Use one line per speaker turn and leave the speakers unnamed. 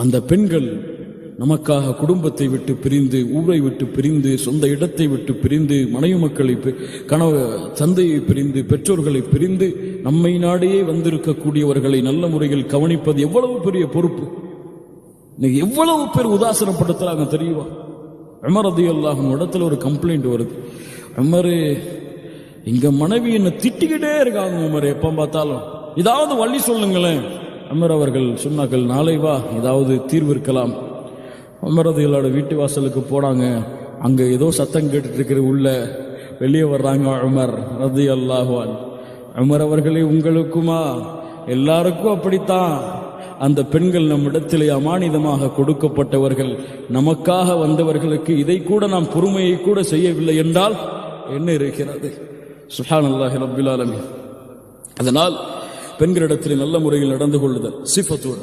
அந்த பெண்கள் நமக்காக குடும்பத்தை விட்டு பிரிந்து, ஊரை விட்டு பிரிந்து, சொந்த இடத்தை விட்டு பிரிந்து, மனைவி மக்களை, தந்தையை பிரிந்து, பெற்றோர்களை பிரிந்து நம்மை நாடையே வந்திருக்கக்கூடியவர்களை நல்ல முறையில் கவனிப்பது எவ்வளவு பெரிய பொறுப்பு. எவ்வளவு பேர் உதாசனப்படுத்துறாங்க தெரியுமா? உமர் ரலியல்லாஹு அன்ஹு இடத்துல ஒரு கம்ப்ளைண்ட் வருது. உமர், இங்க மனைவி என்ன திட்டிக்கிட்டே இருக்காங்க உமர், எப்ப பார்த்தாலும் ஏதாவது வழி சொல்லுங்களேன். உமர் அவர்கள் சொன்னார்கள், நாளை வா, ஏதாவது தீர்வு இருக்கலாம். உமர் ரலியல்லாஹு வீட்டு வாசலுக்கு போனாங்க. அங்க ஏதோ சத்தம் கேட்டுட்டு இருக்கிற, உள்ள வெளியே வர்றாங்க உமர் ரலியல்லாஹு அன்ஹு. உமர் அவர்களே, உங்களுக்குமா? எல்லாருக்கும் அப்படித்தான். அந்த பெண்கள் நம்மிடத்திலே அமானிதமாக கொடுக்கப்பட்டவர்கள், நமக்காக வந்தவர்களுக்கு இதை கூட நாம் பொறுமையை கூட செய்யவில்லை என்றால் என்ன இருக்கிறது? சுப்ஹானல்லாஹி ரப்பில் ஆலமீன். அதனால் பெண்களிடத்தில் நல்ல முறையில் நடந்து கொள்ளுதல் சிஃபத்தோடு.